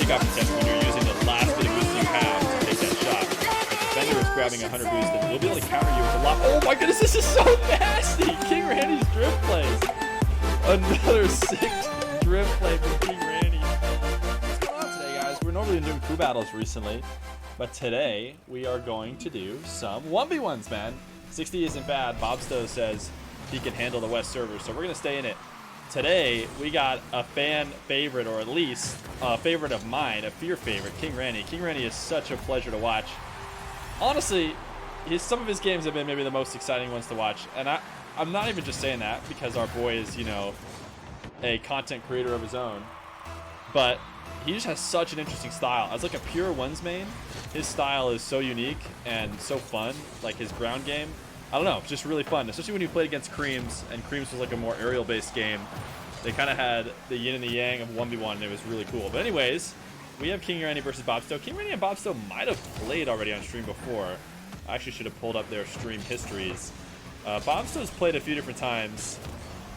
kickoff attempt when you're using the last bit of boost you have to take that shot. If the defender is grabbing 100 boost, then we'll be able to counter you with a lot. Oh my goodness, this is so nasty! King Ranny's drift plays. Another sick drift play from King Ranny. What's going on today, guys? We're normally doing crew battles recently, but today we are going to do some 1v1s, man. 60 isn't bad. Bobsto says he can handle the West server, so we're going to stay in it. Today, we got a fan favorite, or at least a favorite of mine, a Feer favorite, King Ranny. King Ranny is such a pleasure to watch. Honestly, some of his games have been maybe the most exciting ones to watch, and I'm not even just saying that because our boy is, you know, a content creator of his own, but he just has such an interesting style. As like a pure ones main, his style is so unique and so fun. Like his ground game, I don't know, it's just really fun, especially when you played against Creams, and Creams was like a more aerial-based game. They kind of had the yin and the yang of 1v1, and it was really cool. But anyways, we have King Ranny versus Bobsto. King Ranny and Bobsto might have played already on stream before. I actually should have pulled up their stream histories. Bobsto's played a few different times,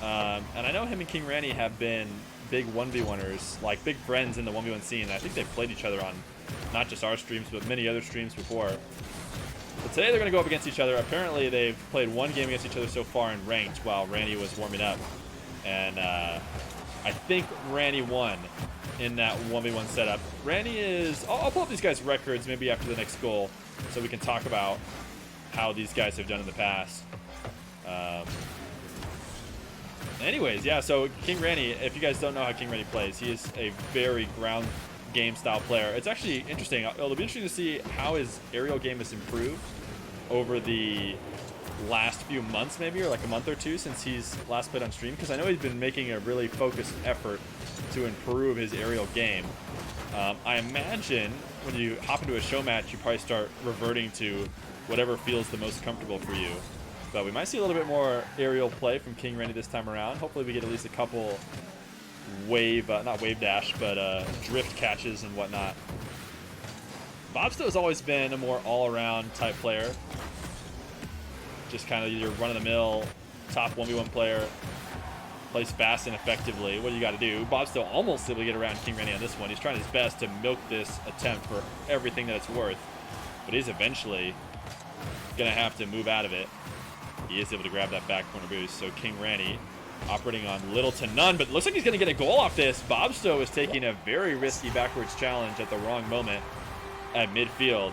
and I know him and King Ranny have been big 1v1ers, like big friends in the 1v1 scene. I think they've played each other on not just our streams, but many other streams before. But today they're going to go up against each other. Apparently they've played one game against each other so far in ranked while Ranny was warming up. And I think Ranny won in that 1v1 setup. Ranny is... I'll pull up these guys' records maybe after the next goal so we can talk about how these guys have done in the past. Anyways, yeah, so King Ranny, if you guys don't know how King Ranny plays, he is a very ground game style player. It's actually interesting. It'll be interesting to see how his aerial game has improved over the last few months, maybe, or like a month or two since he's last played on stream, because I know he's been making a really focused effort to improve his aerial game. I imagine when you hop into a show match, you probably start reverting to whatever feels the most comfortable for you. But we might see a little bit more aerial play from King Ranny this time around. Hopefully we get at least a couple not wave dash, but drift catches and whatnot. Bobsto has always been a more all-around type player. Just kind of your run-of-the-mill top 1v1 player. Plays fast and effectively. What do you got to do? Bobsto almost able to get around King Ranny on this one. He's trying his best to milk this attempt for everything that it's worth. But he's eventually going to have to move out of it. He is able to grab that back corner boost. So King Ranny operating on little to none, but looks like he's going to get a goal off this. Bobsto is taking a very risky backwards challenge at the wrong moment at midfield.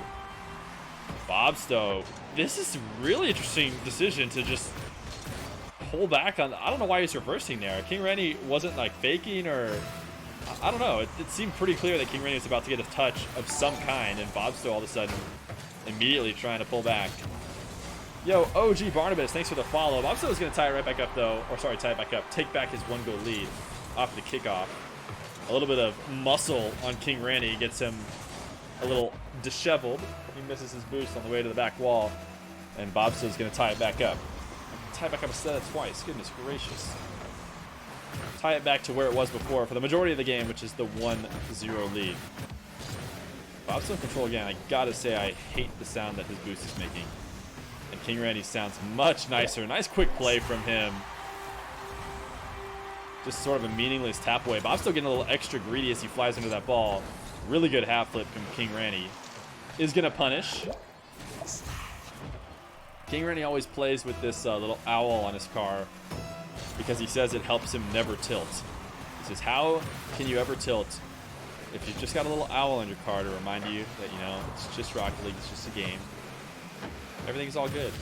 Bobsto, this is a really interesting decision to just pull back on. I don't know why he's reversing there. King Ranny wasn't like faking, or I don't know. It seemed pretty clear that King Ranny was about to get a touch of some kind, and Bobsto all of a sudden immediately trying to pull back. Yo, OG Barnabas, thanks for the follow. Bobsto is going to tie it right back up, though. Or, sorry, tie it back up. Take back his one-goal lead off the kickoff. A little bit of muscle on King Ranny gets him a little disheveled. He misses his boost on the way to the back wall. And Bobsto is going to tie it back up. Tie it back up instead of twice. Goodness gracious. Tie it back to where it was before for the majority of the game, which is the 1-0 lead. Bobsto in control again. I got to say, I hate the sound that his boost is making. And King Ranny sounds much nicer. Nice quick play from him. Just sort of a meaningless tap away. Bob's getting a little extra greedy as he flies into that ball. Really good half flip from King Ranny. Is going to punish. King Ranny always plays with this little owl on his car because he says it helps him never tilt. He says, how can you ever tilt if you've just got a little owl on your car to remind you that, you know, it's just Rocket League, it's just a game. Everything's all good.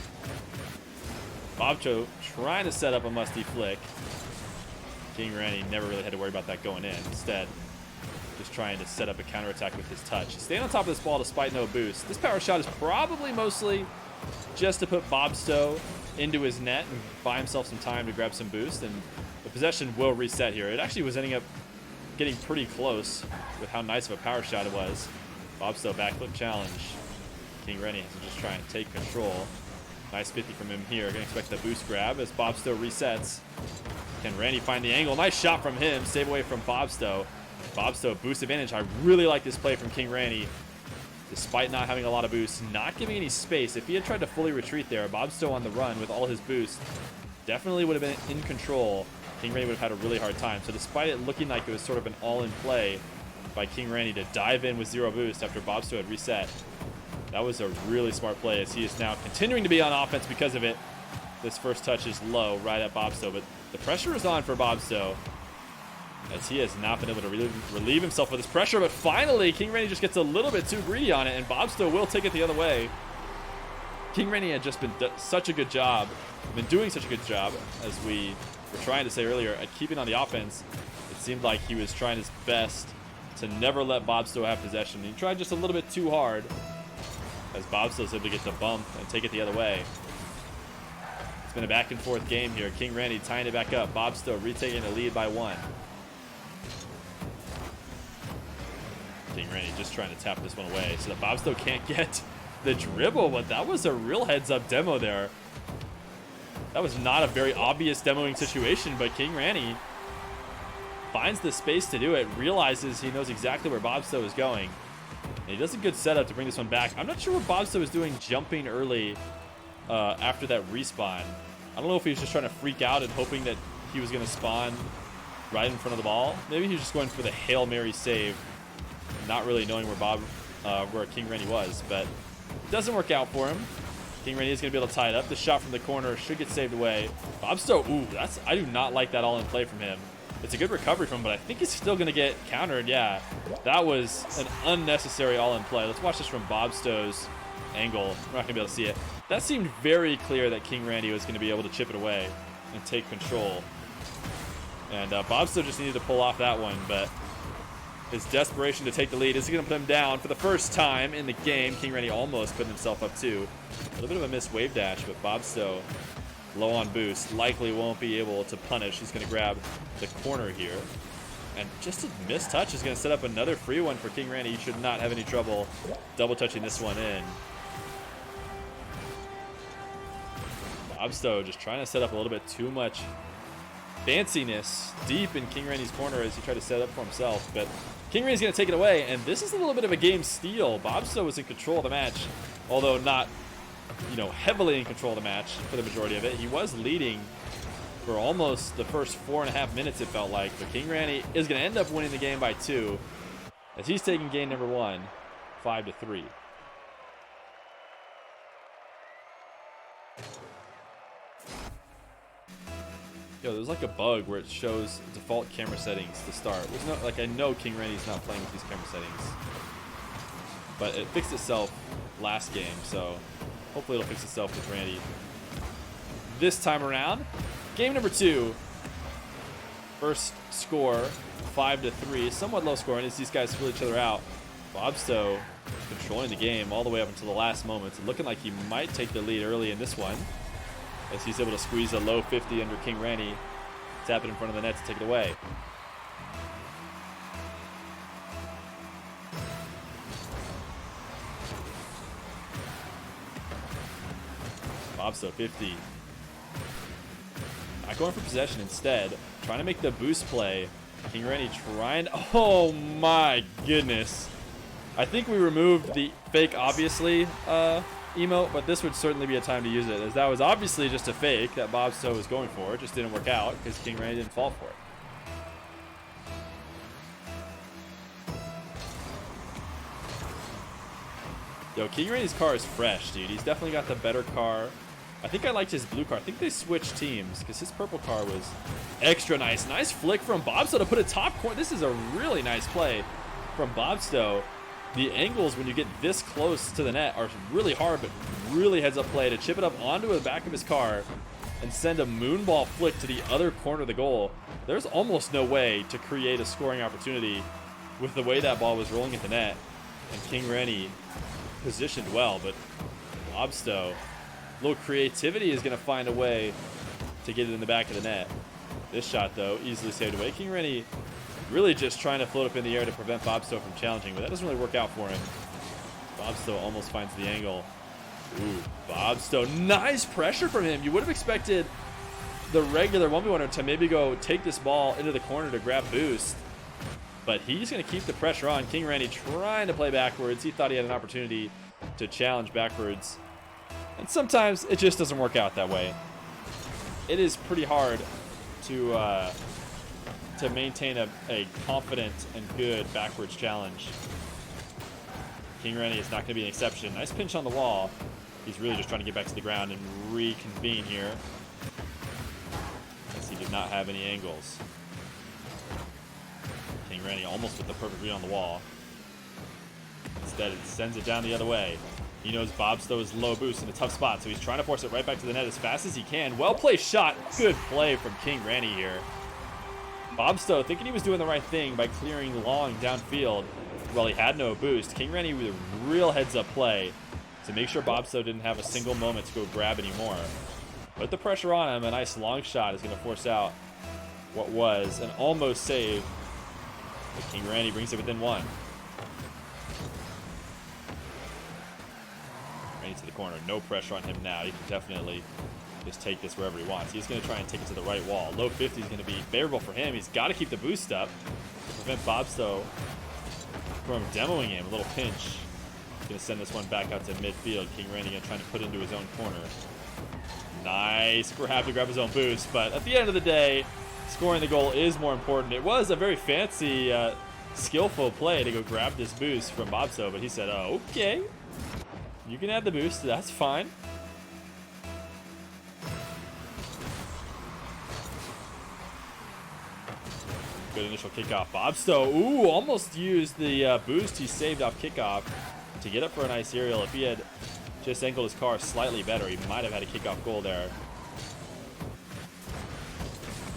Bobsto trying to set up a musty flick. King Ranny never really had to worry about that going in. Instead, just trying to set up a counterattack with his touch. Staying on top of this ball despite no boost. This power shot is probably mostly just to put Bobsto into his net and buy himself some time to grab some boost. And the possession will reset here. It actually was ending up getting pretty close with how nice of a power shot it was. Bobsto backflip challenge. King Ranny has to just try and take control. Nice 50 from him here. Gonna expect the boost grab as Bobsto resets. Can Ranny find the angle? Nice shot from him. Save away from Bobsto. Bobsto boost advantage. I really like this play from King Ranny. Despite not having a lot of boost, not giving any space. If he had tried to fully retreat there, Bobsto on the run with all his boost definitely would have been in control. King Ranny would have had a really hard time. So despite it looking like it was sort of an all-in play, by King Ranny to dive in with 0 boost after Bobsto had reset. That was a really smart play, as he is now continuing to be on offense because of it. This first touch is low right at Bobsto, but the pressure is on for Bobsto, as he has not been able to relieve himself of this pressure. But finally, King Ranny just gets a little bit too greedy on it, and Bobsto will take it the other way. King Ranny had just been doing such a good job, as we were trying to say earlier, at keeping on the offense. It seemed like he was trying his best to never let Bobsto have possession. He tried just a little bit too hard, as Bobsto is able to get the bump and take it the other way. It's been a back and forth game here. King Ranny tying it back up. Bobsto retaking the lead by 1. King Ranny just trying to tap this one away so that Bobsto can't get the dribble, but that was a real heads-up demo there. That was not a very obvious demoing situation, but King Ranny finds the space to do it, realizes he knows exactly where Bobsto is going, and he does a good setup to bring this one back. I'm not sure what Bobsto was doing jumping early after that respawn. I don't know if he was just trying to freak out and hoping that he was going to spawn right in front of the ball. Maybe he was just going for the Hail Mary save, not really knowing where King Ranny was, but it doesn't work out for him. King Ranny is going to be able to tie it up. The shot from the corner should get saved away. Bobsto, ooh, I do not like that all-in play from him. It's a good recovery from him, but I think he's still going to get countered. Yeah, that was an unnecessary all-in play. Let's watch this from Bobsto's angle. We're not going to be able to see it. That seemed very clear that King Ranny was going to be able to chip it away and take control. And Bobsto just needed to pull off that one, but his desperation to take the lead is going to put him down for the first time in the game. King Ranny almost putting himself up too. A little bit of a missed wave dash, but Bobsto low on boost, likely won't be able to punish. He's going to grab the corner here, and just a missed touch is going to set up another free one for King Ranny. He should not have any trouble double touching this one in. Bobsto just trying to set up a little bit too much fanciness deep in King Ranny's corner as he tried to set up for himself, but King Ranny's going to take it away, and this is a little bit of a game steal. Bobsto was in control of the match, although not, heavily in control of the match for the majority of it. He was leading for almost the first 4.5 minutes, it felt like, but King Ranny is going to end up winning the game by 2, as he's taking game number 1, 5-3. There's like a bug where it shows default camera settings to start. There's no, I know King Ranny's not playing with these camera settings, but it fixed itself last game, so hopefully it'll fix itself with Randy this time around. Game number 2, first score 5-3, somewhat low scoring as these guys fill each other out. Bobsto controlling the game all the way up until the last moment, looking like he might take the lead early in this one, as he's able to squeeze a low 50 under King Ranny, tap it in front of the net to take it away. Bobsto 50. Not going for possession, instead trying to make the boost play. King Ranny trying. Oh my goodness. I think we removed the fake obviously emote, but this would certainly be a time to use it, as that was obviously just a fake that Bobsto was going for. It just didn't work out because King Ranny didn't fall for it. Yo, King Ranny's car is fresh, dude. He's definitely got the better car. I think I liked his blue car. I think they switched teams because his purple car was extra nice. Nice flick from Bobsto to put a top corner. This is a really nice play from Bobsto. The angles when you get this close to the net are really hard, but really heads up play to chip it up onto the back of his car and send a moonball flick to the other corner of the goal. There's almost no way to create a scoring opportunity with the way that ball was rolling at the net. And King Ranny positioned well, but Bobsto, a little creativity, is going to find a way to get it in the back of the net. This shot, though, easily saved away. King Ranny really just trying to float up in the air to prevent Bobsto from challenging, but that doesn't really work out for him. Bobsto almost finds the angle. Ooh, Bobsto, nice pressure from him. You would have expected the regular 1v1er to maybe go take this ball into the corner to grab boost, but he's going to keep the pressure on. King Ranny trying to play backwards. He thought he had an opportunity to challenge backwards, and sometimes it just doesn't work out that way. It is pretty hard to to maintain a confident and good backwards challenge. King Ranny is not going to be an exception. Nice pinch on the wall. He's really just trying to get back to the ground and reconvene here, as he did not have any angles. King Ranny almost with the perfect read on the wall. Instead, it sends it down the other way. He knows Bobsto is low boost in a tough spot, so he's trying to force it right back to the net as fast as he can. Well-placed shot. Good play from King Ranny here. Bobsto thinking he was doing the right thing by clearing long downfield while he had no boost. King Ranny with a real heads-up play to make sure Bobsto didn't have a single moment to go grab anymore. Put the pressure on him. A nice long shot is going to force out what was an almost save. But King Ranny brings it within one. Ranny to the corner. No pressure on him now. He can definitely just take this wherever he wants. He's going to try and take it to the right wall. Low 50 is going to be favorable for him. He's got to keep the boost up to prevent Bobsto from demoing him. A little pinch. Going to send this one back out to midfield. King Ranny going to try to put it into his own corner. Nice grab to grab his own boost. But at the end of the day, scoring the goal is more important. It was a very fancy, skillful play to go grab this boost from Bobsto, but he said, oh, okay, you can have the boost. That's fine. Good initial kickoff. Bobsto, ooh, almost used the boost he saved off kickoff to get up for a nice aerial. If he had just angled his car slightly better, he might have had a kickoff goal there.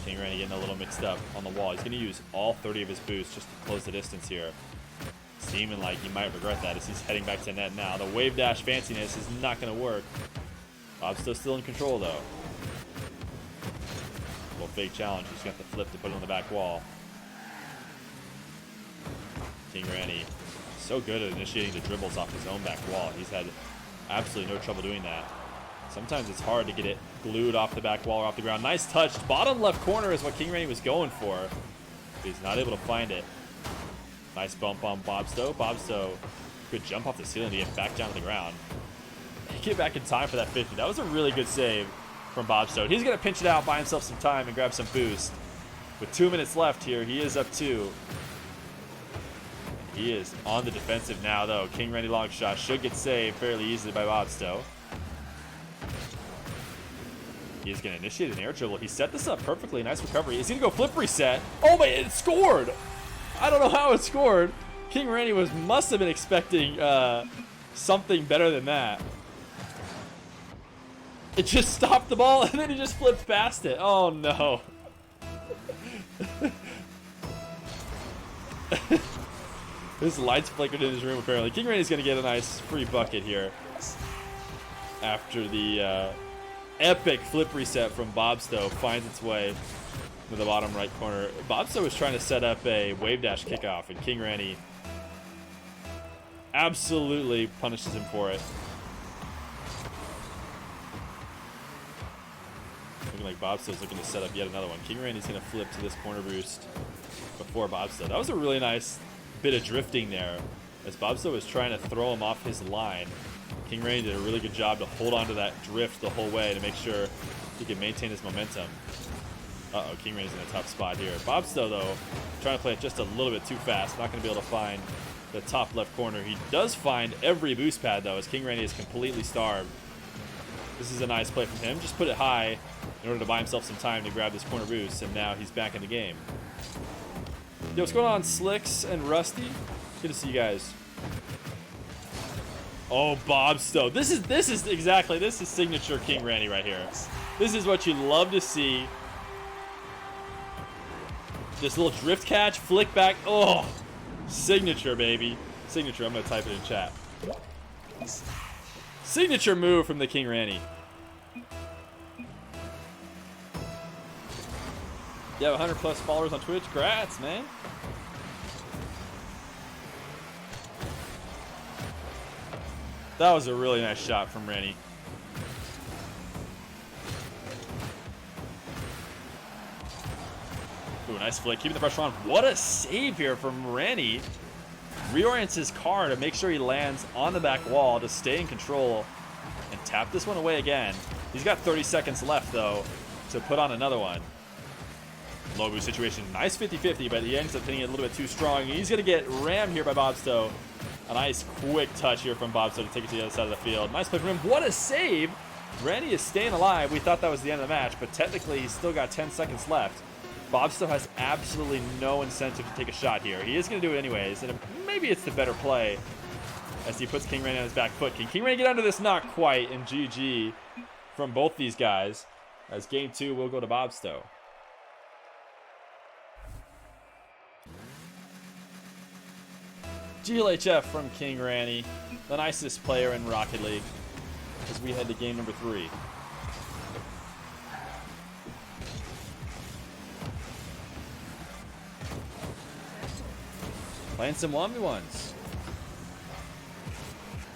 King Ranny getting a little mixed up on the wall. He's going to use all 30 of his boosts just to close the distance here. Seeming like he might regret that as he's heading back to net now. The wave dash fanciness is not going to work. Bobsto's still in control, though. Little fake challenge. He's got the flip to put it on the back wall. King Ranny, so good at initiating the dribbles off his own back wall. He's had absolutely no trouble doing that. Sometimes it's hard to get it glued off the back wall or off the ground. Nice touch. Bottom left corner is what King Ranny was going for. He's not able to find it. Nice bump on Bobsto. Bobsto, good jump off the ceiling to get back down to the ground. Get back in time for that 50. That was a really good save from Bobsto. He's going to pinch it out, buy himself some time, and grab some boost. With 2 minutes left here, he is up 2. He is on the defensive now, though. King Ranny long shot should get saved fairly easily by Bobsto. He's going to initiate an air dribble. He set this up perfectly. Nice recovery. He's going to go flip reset. Oh, my, it scored. I don't know how it scored. King Ranny must have been expecting something better than that. It just stopped the ball, and then he just flipped past it. Oh, no. His lights flickered in his room, apparently. King Ranny's going to get a nice free bucket here after the epic flip reset from Bobsto finds its way to the bottom right corner. Bobsto was trying to set up a wave dash kickoff, and King Ranny absolutely punishes him for it. Looking like Bobsto's looking to set up yet another one. King Ranny's going to flip to this corner boost before Bobsto. That was a really nice bit of drifting there as Bobsto was trying to throw him off his line. King Ranny did a really good job to hold on to that drift the whole way to make sure he could maintain his momentum. Uh-oh, King Ranny's in a tough spot here. Bobsto, though, trying to play it just a little bit too fast. Not going to be able to find the top left corner. He does find every boost pad, though, as King Ranny is completely starved. This is a nice play from him. Just put it high in order to buy himself some time to grab this corner boost, and now he's back in the game. Yo, what's going on, Slicks and Rusty? Good to see you guys. Oh, Bobsto. This is signature King Ranny right here. This is what you love to see. This little drift catch, flick back. Oh, signature, baby. Signature. I'm going to type it in chat. Signature move from the King Ranny. You have 100 plus followers on Twitch. Congrats, man. That was a really nice shot from Ranny. Ooh, nice flick. Keeping the pressure on. What a save here from Ranny. Reorients his car to make sure he lands on the back wall to stay in control and tap this one away again. He's got 30 seconds left, though, to put on another one. Low boost situation. Nice 50-50, but he ends up hitting it a little bit too strong. He's going to get rammed here by Bobsto. A nice quick touch here from Bobsto to take it to the other side of the field. Nice play from him. What a save! Ranny is staying alive. We thought that was the end of the match, but technically he's still got 10 seconds left. Bobsto has absolutely no incentive to take a shot here. He is going to do it anyways, and maybe it's the better play as he puts King Ranny on his back foot. Can King Ranny get under this? Not quite, and GG from both these guys, as game 2 will go to Bobsto. GLHF from King Ranny, the nicest player in Rocket League, as we head to game number 3. Playing some 1v1s.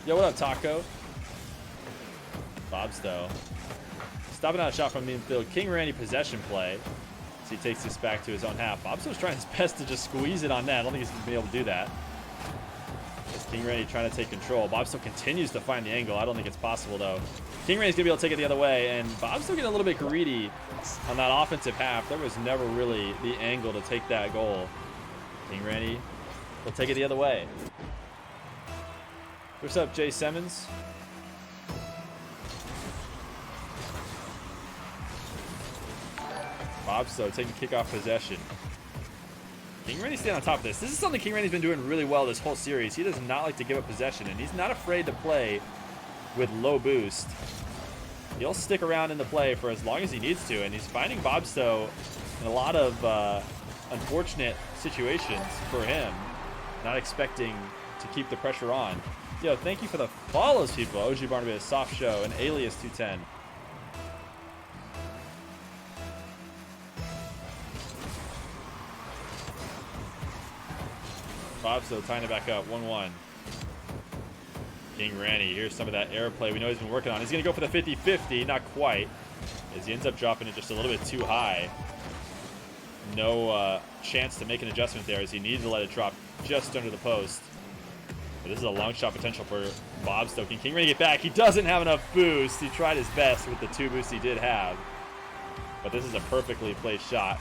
Yo, what up, Taco? Bobsto. Stopping out a shot from midfield. King Ranny possession play. As he takes this back to his own half. Bobsto's trying his best to just squeeze it on net. I don't think he's going to be able to do that. King Ranny trying to take control. Bobsto continues to find the angle. I don't think it's possible, though. King Ranny's going to be able to take it the other way, and Bobsto getting a little bit greedy on that offensive half. There was never really the angle to take that goal. King Ranny will take it the other way. What's up, Jay Simmons? Bobsto taking kickoff possession. King Ranny staying on top of this. This is something King Ranny's been doing really well this whole series. He does not like to give up possession, and he's not afraid to play with low boost. He'll stick around in the play for as long as he needs to, and he's finding Bobsto in a lot of unfortunate situations for him. Not expecting to keep the pressure on. Yo, thank you for the follows, people. OG Barnabas, Soft Show, and Alias 210. Bobsto tying it back up, 1-1. King Ranny, here's some of that airplay we know he's been working on. He's going to go for the 50-50, not quite, as he ends up dropping it just a little bit too high. No chance to make an adjustment there, as he needed to let it drop just under the post. But this is a long shot potential for Bobsto. Can King Ranny get back? He doesn't have enough boost. He tried his best with the 2 boosts he did have. But this is a perfectly placed shot.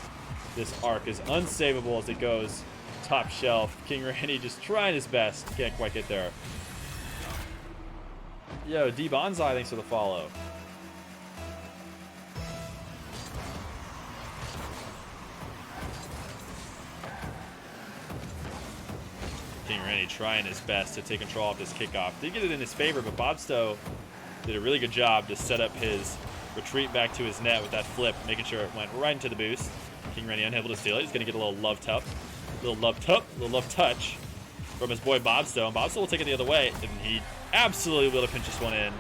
This arc is unsavable as it goes top shelf. King Ranny just trying his best. Can't quite get there. Yo, D Bonsai, thanks for the follow. King Ranny trying his best to take control of this kickoff. Did get it in his favor, but Bobsto did a really good job to set up his retreat back to his net with that flip, making sure it went right into the boost. King Ranny unable to steal it. He's going to get a little love touch from his boy Bobsto, and Bobsto will take it the other way, and he absolutely will pinch this one in.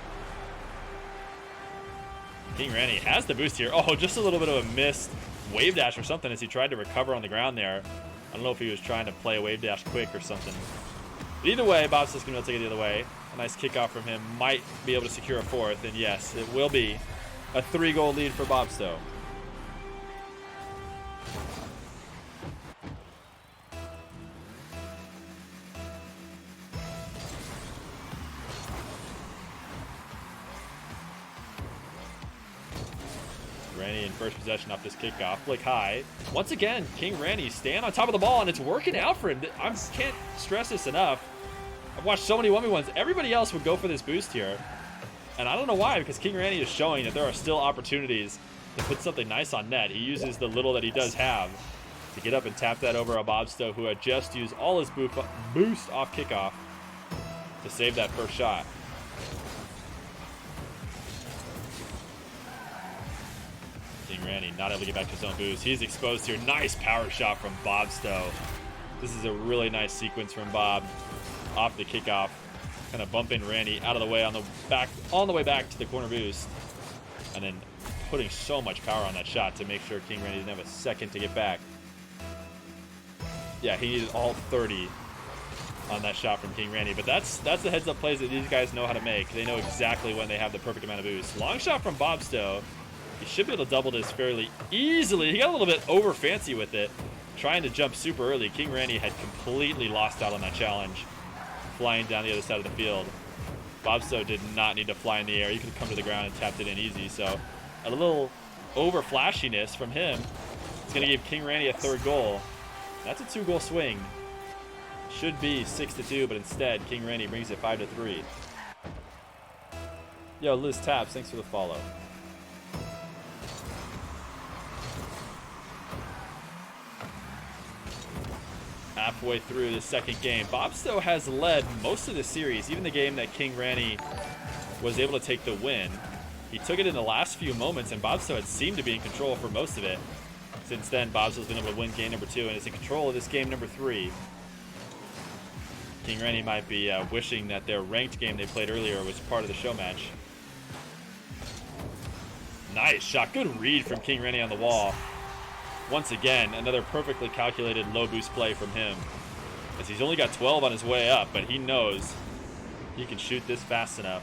King Ranny has the boost here. Oh, just a little bit of a missed wave dash or something as he tried to recover on the ground there. I don't know if he was trying to play a wave dash quick or something. But either way, Bobsto's going to take it the other way. A nice kickoff from him. Might be able to secure a 4th, and yes, it will be a 3-goal lead for Bobsto. Ranny in first possession off this kickoff. Flick high. Once again, King Ranny staying on top of the ball, and it's working out for him. I can't stress this enough. I've watched so many 1v1s. Everybody else would go for this boost here. And I don't know why, because King Ranny is showing that there are still opportunities to put something nice on net. He uses the little that he does have to get up and tap that over a Bobsto who had just used all his boost off kickoff to save that first shot. King Ranny not able to get back to his own boost. He's exposed here. Nice power shot from Bobsto. This is a really nice sequence from Bob off the kickoff. Kind of bumping Ranny out of the way on the way back to the corner boost. And then putting so much power on that shot to make sure King Ranny didn't have a second to get back. Yeah, he needed all 30 on that shot from King Ranny. But that's the heads-up plays that these guys know how to make. They know exactly when they have the perfect amount of boost. Long shot from Bobsto. He should be able to double this fairly easily. He got a little bit over fancy with it, trying to jump super early. King Ranny had completely lost out on that challenge, flying down the other side of the field. Bobsto did not need to fly in the air. He could have come to the ground and tapped it in easy. So a little over flashiness from him It's going to give King Ranny a third goal. That's a 2-goal swing. Should be 6-2, but instead, King Ranny brings it 5-3. Yo, Liz Taps, thanks for the follow. Halfway through the second game, Bobsto has led most of the series, even the game that King Ranny was able to take the win. He took it in the last few moments, and Bobsto had seemed to be in control for most of it. Since then, Bobsto's been able to win game number 2 and is in control of this game number 3. King Ranny might be wishing that their ranked game they played earlier was part of the show match. Nice shot. Good read from King Ranny on the wall. Once again, another perfectly calculated low boost play from him. As he's only got 12 on his way up, but he knows he can shoot this fast enough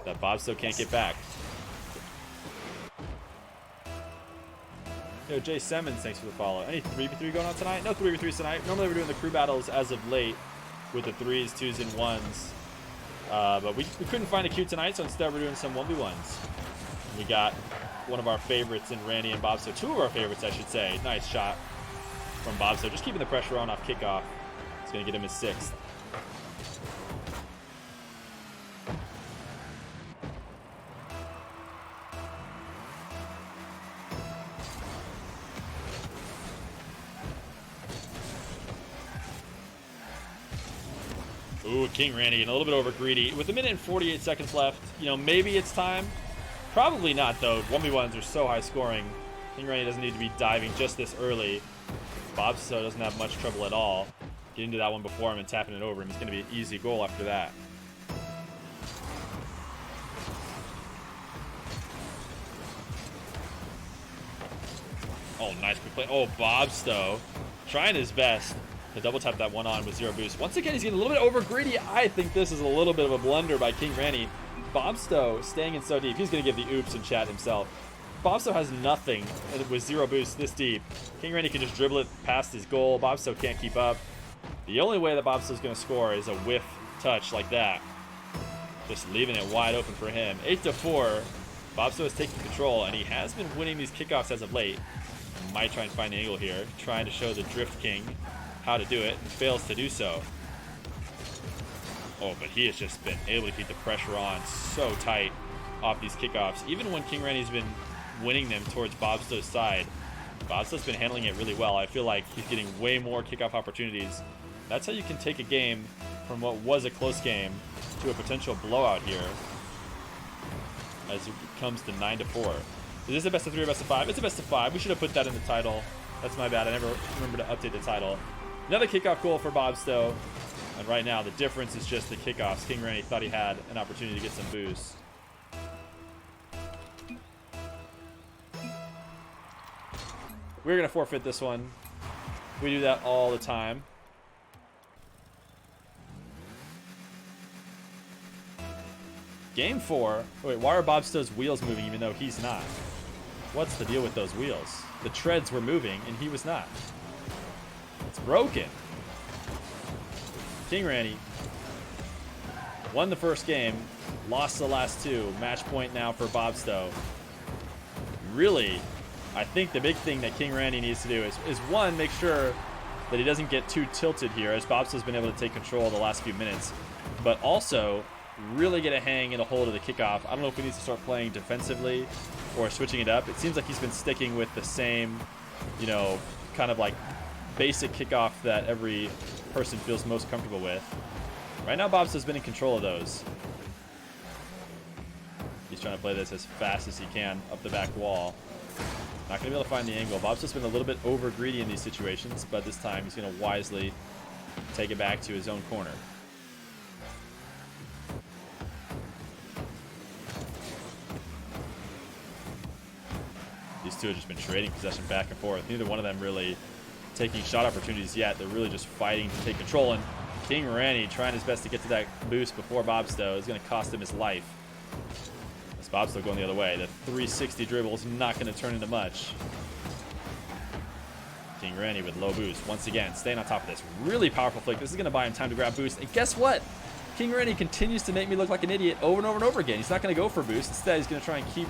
that Bobsto can't get back. Yo, Jay Simmons, thanks for the follow. Any 3v3 going on tonight? No 3v3s tonight. Normally we're doing the crew battles as of late with the 3s, 2s, and 1s. But we couldn't find a queue tonight, so instead we're doing some 1v1s. We got one of our favorites in Ranny and Bobsto. 2 of our favorites, I should say. Nice shot from Bobsto. Just keeping the pressure on off kickoff. It's going to get him his 6th. Ooh, King Ranny getting a little bit over greedy. With 1 minute and 48 seconds left, you know, maybe it's time. Probably not, though. 1v1s are so high scoring. King Ranny doesn't need to be diving just this early. Bobsto doesn't have much trouble at all. Getting to that one before him and tapping it over him is going to be an easy goal after that. Oh, nice quick play. Oh, Bobsto trying his best to double tap that one on with 0 boost. Once again, he's getting a little bit over greedy. I think this is a little bit of a blunder by King Ranny. Bobsto staying in so deep. He's going to give the oops in chat himself. Bobsto has nothing with 0 boost this deep. King Ranny can just dribble it past his goal. Bobsto can't keep up. The only way that Bobsto's going to score is a whiff touch like that. Just leaving it wide open for him. 8-4. Bobsto is taking control, and he has been winning these kickoffs as of late. Might try and find the angle here. Trying to show the Drift King how to do it, and fails to do so. Oh, but he has just been able to keep the pressure on so tight off these kickoffs. Even when King Ranny's been winning them towards Bobsto's side, Bobsto's been handling it really well. I feel like he's getting way more kickoff opportunities. That's how you can take a game from what was a close game to a potential blowout here as it comes to 9-4. Is this a best of 3 or best of 5? It's a best of 5. We should have put that in the title. That's my bad. I never remember to update the title. Another kickoff goal for Bobsto. And right now, the difference is just the kickoffs. King Ranny thought he had an opportunity to get some boost. We're going to forfeit this one. We do that all the time. Game 4. Wait, why are Bobsto's wheels moving even though he's not? What's the deal with those wheels? The treads were moving and he was not. It's broken. King Ranny won the first game, lost the last 2. Match point now for Bobsto. Really, I think the big thing that King Ranny needs to do is one, make sure that he doesn't get too tilted here, as Bobsto's been able to take control the last few minutes, but also really get a hang and a hold of the kickoff. I don't know if he needs to start playing defensively or switching it up. It seems like he's been sticking with the same, you know, kind of like basic kickoff that every person feels most comfortable with. Right now, Bobsto's been in control of those. He's trying to play this as fast as he can up the back wall. Not going to be able to find the angle. Bobsto's been a little bit over greedy in these situations, but this time he's going to wisely take it back to his own corner. These two have just been trading possession back and forth. Neither one of them really taking shot opportunities yet. They're really just fighting to take control. And King Ranny trying his best to get to that boost before Bobsto is going to cost him his life. As Bobsto going the other way. The 360 dribble is not going to turn into much. King Ranny with low boost. Once again, staying on top of this. Really powerful flick. This is going to buy him time to grab boost. And guess what? King Ranny continues to make me look like an idiot over and over and over again. He's not going to go for boost. Instead, he's going to try and keep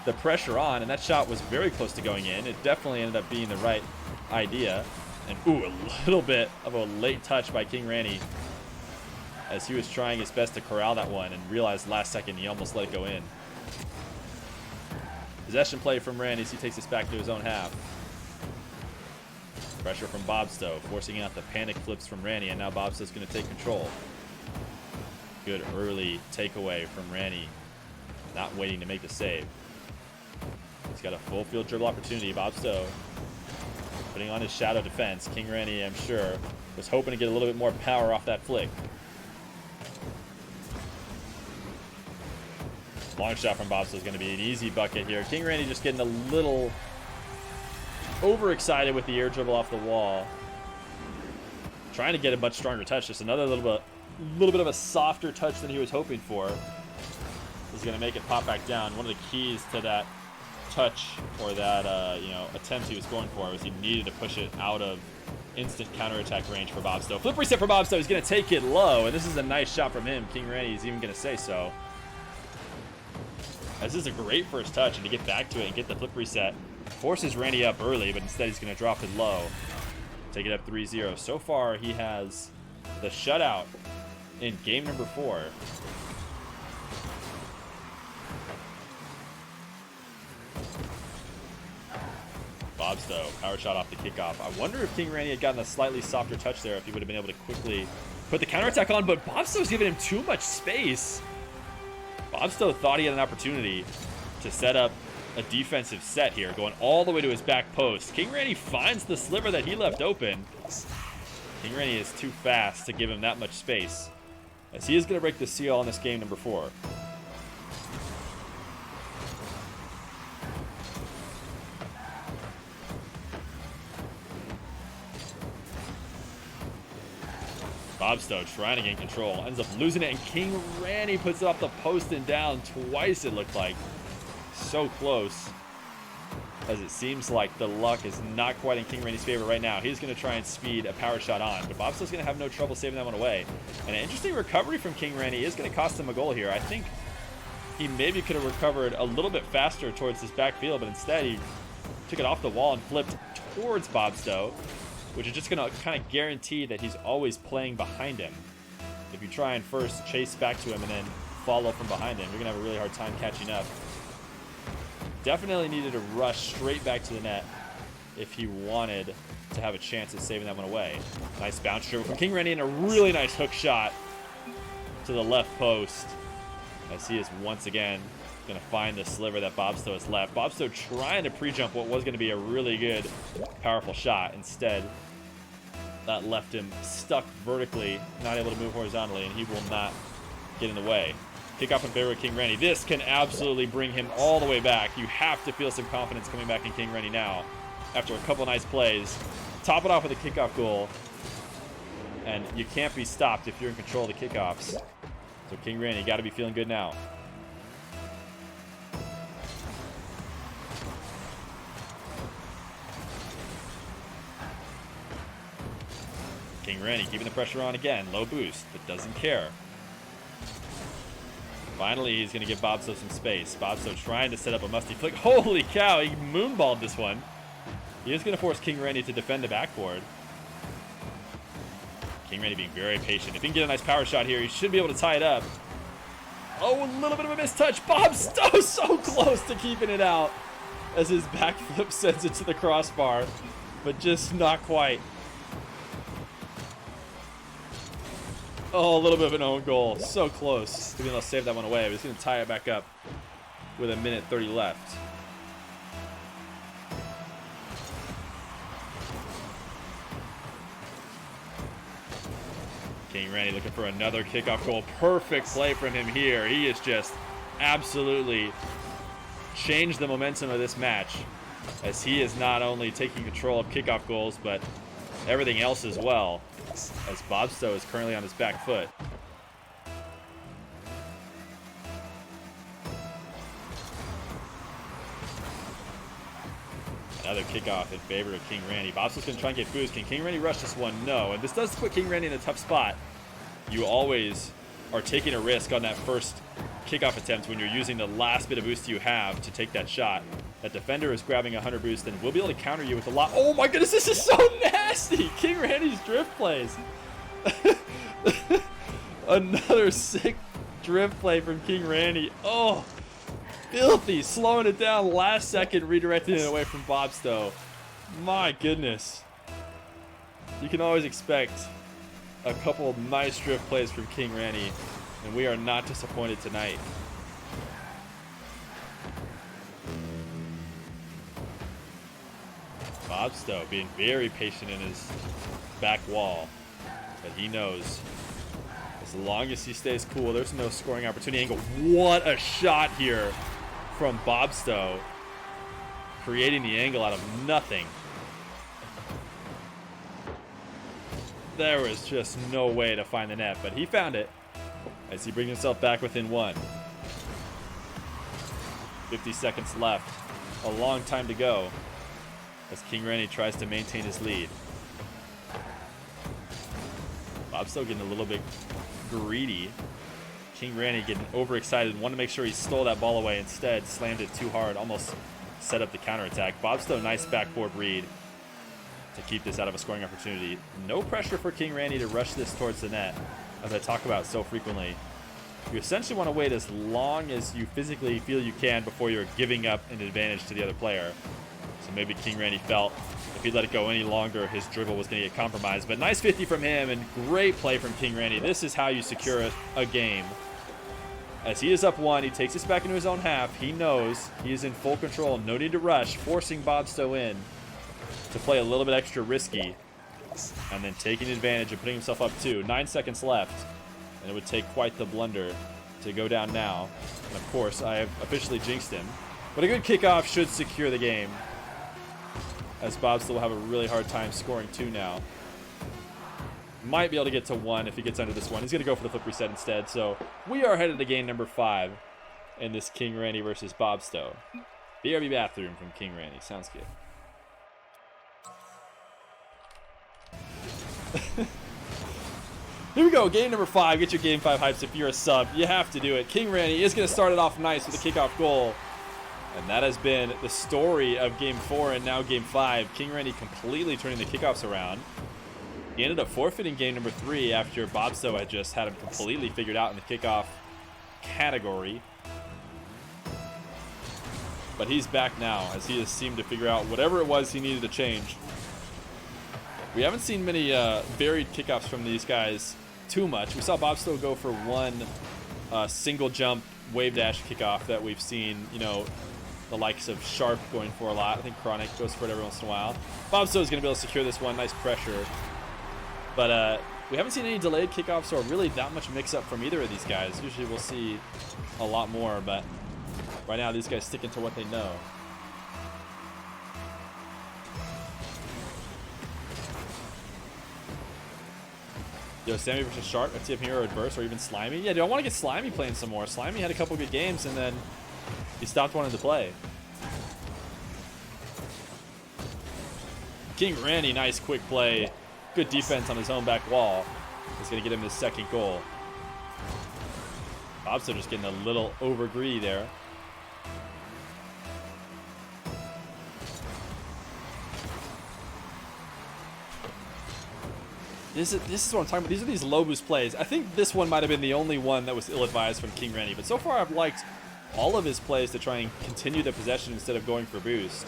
the pressure on, and that shot was very close to going in. It definitely ended up being the right idea. And ooh, a little bit of a late touch by King Ranny as he was trying his best to corral that one and realized last second he almost let it go in. Possession play from Ranny as he takes this back to his own half. Pressure from Bobsto, forcing out the panic flips from Ranny, and now Bobsto's going to take control. Good early takeaway from Ranny, not waiting to make the save. He's got a full field dribble opportunity. Bobsto putting on his shadow defense. King Ranny, I'm sure, was hoping to get a little bit more power off that flick. Long shot from Bobsto is going to be an easy bucket here. King Ranny just getting a little overexcited with the air dribble off the wall. Trying to get a much stronger touch. Just another little bit of a softer touch than he was hoping for. Is going to make it pop back down. One of the keys to that touch, or that attempt he was going for, was he needed to push it out of instant counterattack range for Bobsto. Flip reset for Bobsto. He's going to take it low, and this is a nice shot from him. King Ranny is even going to say so. This is a great first touch, and to get back to it and get the flip reset forces Ranny up early, but instead he's going to drop it low. Take it up 3-0. So far, he has the shutout in game number 4. Bobsto, power shot off the kickoff. I wonder if King Ranny had gotten a slightly softer touch there, if he would have been able to quickly put the counterattack on, but Bobsto's giving him too much space. Bobsto thought he had an opportunity to set up a defensive set here, going all the way to his back post. King Ranny finds the sliver that he left open. King Ranny is too fast to give him that much space, as he is going to break the seal on this game number 4. Bobsto trying to gain control, ends up losing it, and King Ranny puts it off the post and down twice, it looked like. So close, as it seems like the luck is not quite in King Ranny's favor right now. He's going to try and speed a power shot on, but Bobsto's going to have no trouble saving that one away. And an interesting recovery from King Ranny is going to cost him a goal here. I think he maybe could have recovered a little bit faster towards his backfield, but instead he took it off the wall and flipped towards Bobsto, which is just going to kind of guarantee that he's always playing behind him. If you try and first chase back to him and then follow from behind him, you're going to have a really hard time catching up. Definitely needed to rush straight back to the net if he wanted to have a chance at saving that one away. Nice bounce dribble from King Ranny, and a really nice hook shot to the left post, as he is once again going to find the sliver that Bobsto has left. Bobsto trying to pre-jump what was going to be a really good, powerful shot. Instead, that left him stuck vertically, not able to move horizontally, and he will not get in the way. Kickoff in favor of King Ranny. This can absolutely bring him all the way back. You have to feel some confidence coming back in King Ranny now, after a couple nice plays. Top it off with a kickoff goal, and you can't be stopped if you're in control of the kickoffs. So King Ranny, got to be feeling good now. King Ranny keeping the pressure on again. Low boost, but doesn't care. Finally, he's going to give Bobsto some space. Bobsto trying to set up a musty flick. Holy cow, he moonballed this one. He is going to force King Ranny to defend the backboard. King Ranny being very patient. If he can get a nice power shot here, he should be able to tie it up. Oh, a little bit of a missed touch. Bobsto so close to keeping it out, as his backflip sends it to the crossbar, but just not quite. Oh, a little bit of an own goal. So close to being able to save that one away. But he's going to tie it back up with 1:30 left. King Ranny looking for another kickoff goal. Perfect play from him here. He has just absolutely changed the momentum of this match, as he is not only taking control of kickoff goals, but everything else as well, as Bobsto is currently on his back foot. Another kickoff in favor of King Ranny. Bobsto's going to try and get boost. Can King Ranny rush this one? No. And this does put King Ranny in a tough spot. You always are taking a risk on that first kickoff attempt when you're using the last bit of boost you have to take that shot. That defender is grabbing 100 boost and will be able to counter you with a lot. Oh my goodness, this is so nasty! King Randy's drift plays. Another sick drift play from King Ranny. Oh, filthy, slowing it down last second, redirecting it away from Bobsto. My goodness. You can always expect a couple of nice drift plays from King Ranny, and we are not disappointed tonight. Bobsto being very patient in his back wall, but he knows as long as he stays cool, there's no scoring opportunity angle. What a shot here from Bobsto, creating the angle out of nothing. There was just no way to find the net, but he found it as he brings himself back within one. 50 seconds left. A long time to go as King Ranny tries to maintain his lead. Bobsto getting a little bit greedy. King Ranny getting overexcited, wanted to make sure he stole that ball away. Instead, slammed it too hard, almost set up the counterattack. Bobsto, nice backboard read to keep this out of a scoring opportunity. No pressure for King Ranny to rush this towards the net, as I talk about so frequently. You essentially want to wait as long as you physically feel you can before you're giving up an advantage to the other player. So maybe King Ranny felt if he let it go any longer, his dribble was going to get compromised. But nice 50 from him, and great play from King Ranny. This is how you secure a game. As he is up one, he takes this back into his own half. He knows he is in full control. No need to rush, forcing Bobsto in to play a little bit extra risky, and then taking advantage of putting himself up two. 9 seconds left, and it would take quite the blunder to go down now. And of course, I have officially jinxed him. But a good kickoff should secure the game, as Bobsto will have a really hard time scoring two now. Might be able to get to one if he gets under this one. He's going to go for the flip reset instead. So we are headed to game number 5 in this King Ranny versus Bobsto. BRB bathroom from King Ranny. Sounds good. Here we go, game number 5. Get your game 5 hypes if you're a sub. You have to do it. King Ranny is going to start it off nice with a kickoff goal. And that has been the story of game 4 and now game 5. King Ranny completely turning the kickoffs around. He ended up forfeiting game number 3 after Bobsto had just had him completely figured out in the kickoff category. But he's back now, as he has seemed to figure out whatever it was he needed to change. We haven't seen many varied kickoffs from these guys too much. We saw Bobsto go for one single jump wave dash kickoff that we've seen, you know, the likes of Sharp going for a lot. I think Chronic goes for it every once in a while. Bobsto is going to be able to secure this one. Nice pressure. But we haven't seen any delayed kickoffs or really that much mix-up from either of these guys. Usually we'll see a lot more, but right now these guys sticking to what they know. Yo, Sammy versus Shark, let's see if Hero would burst, or even Slimy. Yeah, dude, I want to get Slimy playing some more. Slimy had a couple good games, and then he stopped wanting to play. King Ranny, nice quick play. Good defense on his own back wall. He's going to get him his second goal. Bobsto just getting a little over greedy there. This is what I'm talking about. These are these low boost plays. I think this one might have been the only one that was ill-advised from King Ranny, but so far I've liked all of his plays to try and continue the possession instead of going for boost.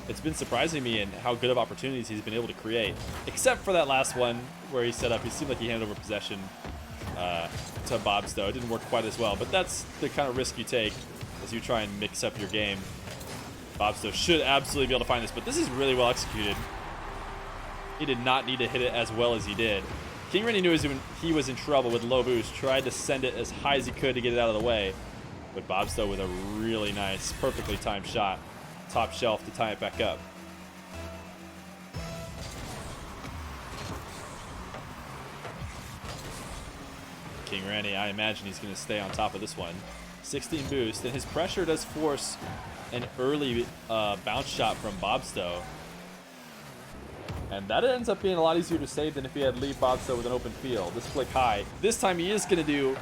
It's been surprising me in how good of opportunities he's been able to create, except for that last one where he set up. He seemed like he handed over possession to Bobsto. It didn't work quite as well, but that's the kind of risk you take as you try and mix up your game. Bobsto should absolutely be able to find this, but this is really well executed. He did not need to hit it as well as he did. King Ranny knew he was in trouble with low boost, tried to send it as high as he could to get it out of the way, but Bobsto with a really nice, perfectly timed shot. Top shelf to tie it back up. King Ranny, I imagine he's going to stay on top of this one. 16 boost, and his pressure does force an early bounce shot from Bobsto, And that ends up being a lot easier to save than if he had leave Bobsto with an open field. This flick high. This time he is going to do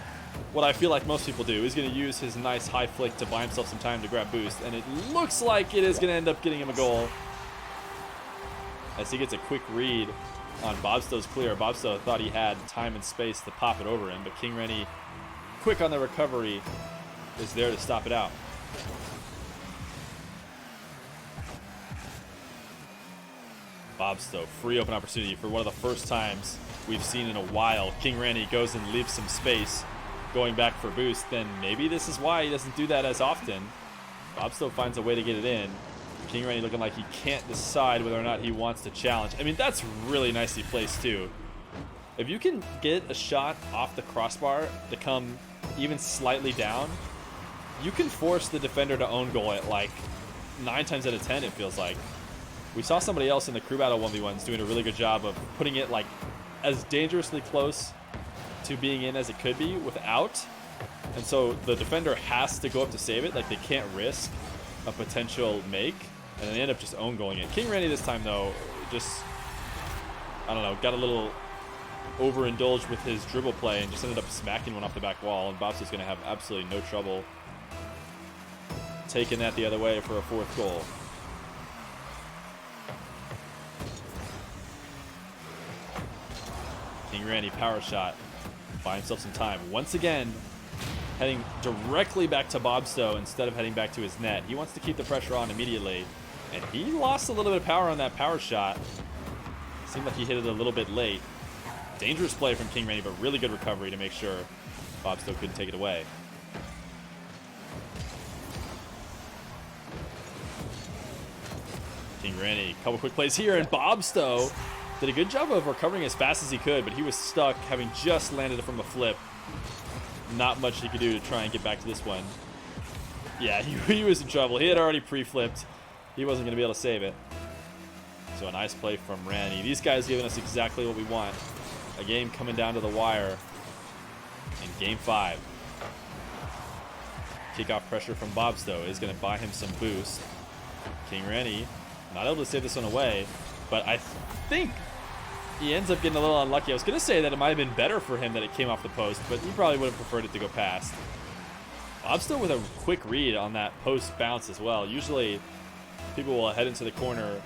what I feel like most people do. He's going to use his nice high flick to buy himself some time to grab boost. And it looks like it is going to end up getting him a goal, as he gets a quick read on Bobsto's clear. Bobsto thought he had time and space to pop it over him, but King Ranny, quick on the recovery, is there to stop it out. Bobsto, free open opportunity for one of the first times we've seen in a while. King Ranny goes and leaves some space, going back for boost. Then maybe this is why he doesn't do that as often. Bobsto finds a way to get it in. King Ranny looking like he can't decide whether or not he wants to challenge. I mean, that's really nicely placed too. If you can get a shot off the crossbar to come even slightly down, you can force the defender to own goal at like 9 times out of 10, it feels like. We saw somebody else in the crew battle 1v1s doing a really good job of putting it like as dangerously close to being in as it could be without. And so the defender has to go up to save it. Like, they can't risk a potential make, and then they end up just own goaling it. King Ranny this time though, just, I don't know, got a little overindulged with his dribble play and just ended up smacking one off the back wall, and Bobsto's going to have absolutely no trouble taking that the other way for a 4th goal. King Ranny power shot, buy himself some time. Once again, heading directly back to Bobsto instead of heading back to his net. He wants to keep the pressure on immediately, and he lost a little bit of power on that power shot. Seemed like he hit it a little bit late. Dangerous play from King Ranny, but really good recovery to make sure Bobsto couldn't take it away. King Ranny, couple quick plays here, and Bobsto did a good job of recovering as fast as he could, but he was stuck, having just landed it from a flip. Not much he could do to try and get back to this one. Yeah, he was in trouble. He had already pre-flipped. He wasn't going to be able to save it. So a nice play from Ranny. These guys giving us exactly what we want. A game coming down to the wire in Game 5. Kickoff pressure from Bobsto is going to buy him some boost. King Ranny not able to save this one away, but I think he ends up getting a little unlucky. I was going to say that it might have been better for him that it came off the post, but he probably would have preferred it to go past. Bobsto with a quick read on that post bounce as well. Usually people will head into the corner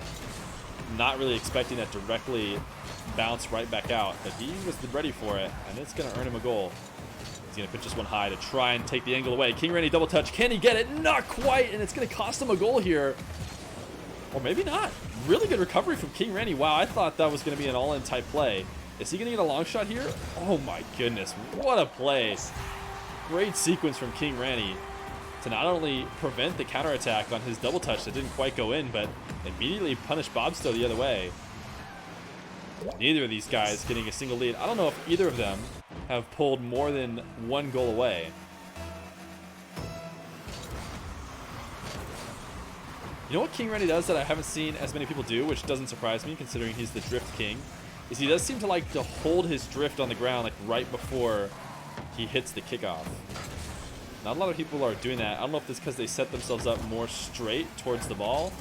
not really expecting that directly bounce right back out, but he was ready for it, and it's going to earn him a goal. He's going to pitch this one high to try and take the angle away. King Ranny double touch. Can he get it? Not quite, and it's going to cost him a goal here. Or maybe not. Really good recovery from King Ranny. Wow, I thought that was going to be an all-in type play. Is he going to get a long shot here? Oh my goodness, what a play. Great sequence from King Ranny to not only prevent the counterattack on his double touch that didn't quite go in, but immediately punish Bobsto the other way. Neither of these guys getting a single lead. I don't know if either of them have pulled more than 1 goal away. You know what King Ranny does that I haven't seen as many people do, which doesn't surprise me considering he's the drift king, is he does seem to like to hold his drift on the ground like right before he hits the kickoff. Not a lot of people are doing that. I don't know if it's because they set themselves up more straight towards the ball,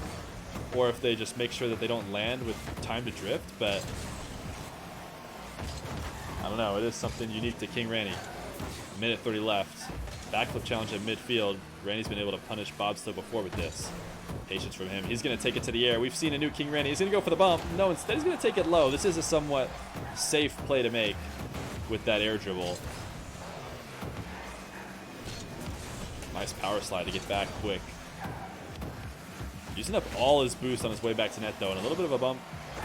or if they just make sure that they don't land with time to drift, but I don't know. It is something unique to King Ranny. Minute 30 left. Backflip challenge at midfield. Ranny's been able to punish Bobsto before with this. Patience from him. He's going to take it to the air. We've seen a new King Ranny. He's going to go for the bump. No, instead he's going to take it low. This is a somewhat safe play to make with that air dribble. Nice power slide to get back quick. Using up all his boost on his way back to net, though, and a little bit of a bump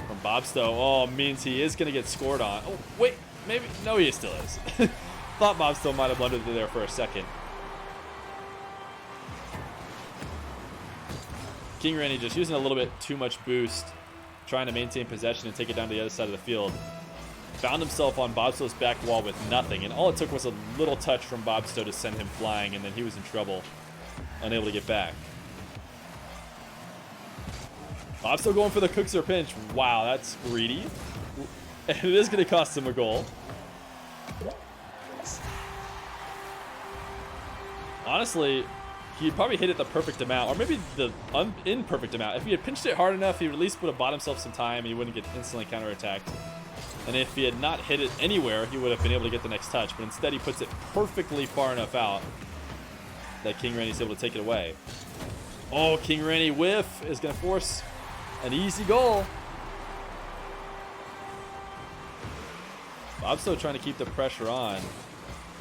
from Bobsto. Oh, means he is going to get scored on. Oh, wait. Maybe. No, he still is. Thought Bobsto might have blundered there for a second. King Ranny just using a little bit too much boost, trying to maintain possession and take it down to the other side of the field. Found himself on Bobsto's back wall with nothing, and all it took was a little touch from Bobsto to send him flying, and then he was in trouble, unable to get back. Bobsto going for the cooks or pinch. Wow, that's greedy. And it is going to cost him a goal. Honestly, he'd probably hit it the perfect amount, or maybe the imperfect amount. If he had pinched it hard enough, he would at least would have bought himself some time and he wouldn't get instantly counterattacked. And if he had not hit it anywhere, he would have been able to get the next touch. But instead, he puts it perfectly far enough out that King Ranny's able to take it away. Oh, King Ranny whiff is going to force an easy goal. Bobsto trying to keep the pressure on.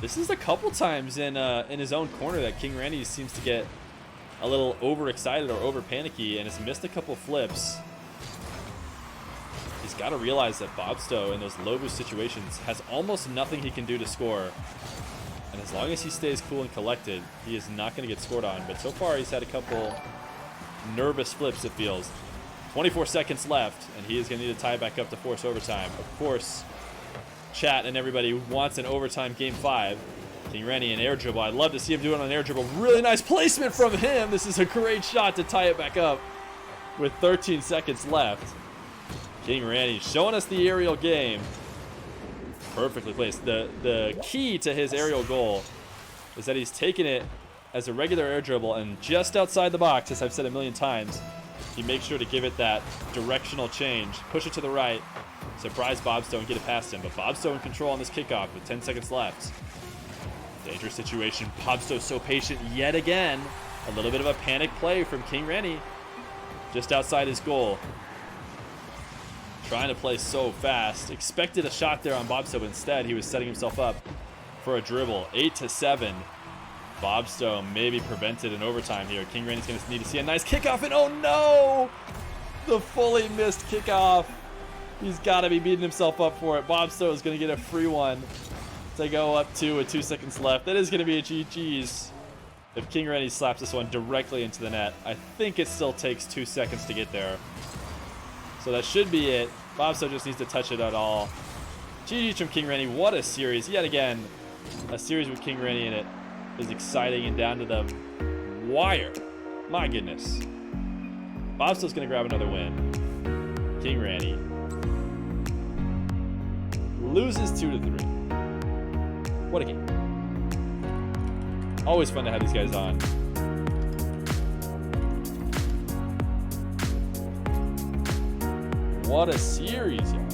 This is a couple times in his own corner that King Ranny seems to get a little overexcited or over panicky and has missed a couple flips. He's got to realize that Bobsto in those low boost situations has almost nothing he can do to score. And as long as he stays cool and collected, he is not going to get scored on. But so far, he's had a couple nervous flips, it feels. 24 seconds left, and he is going to need to tie it back up to force overtime. Of course, chat and everybody wants an overtime game 5. King Ranny an air dribble. I'd love to see him do it on an air dribble. Really nice placement from him. This is a great shot to tie it back up with 13 seconds left. King Ranny showing us the aerial game. Perfectly placed. The key to his aerial goal is that he's taken it as a regular air dribble, and just outside the box, as I've said a million times, he makes sure to give it that directional change, push it to the right, surprise Bobsto and get it past him. But Bobsto in control on this kickoff with 10 seconds left. Dangerous situation. Bobsto so patient yet again. A little bit of a panic play from King Ranny just outside his goal. Trying to play so fast. Expected a shot there on Bobsto, but instead he was setting himself up for a dribble. 8-7. Bobsto maybe prevented an overtime here. King Ranny's going to need to see a nice kickoff, and oh no! The fully missed kickoff. He's got to be beating himself up for it. Bobsto is going to get a free one to go up to with 2 seconds left. That is going to be a GG's if King Ranny slaps this one directly into the net. I think it still takes 2 seconds to get there. So that should be it. Bobsto just needs to touch it at all. GG's from King Ranny. What a series. Yet again, a series with King Ranny in it is exciting and down to the wire. My goodness. Bobsto's going to grab another win. King Ranny loses 2-3. What a game. Always fun to have these guys on. What a series, y'all.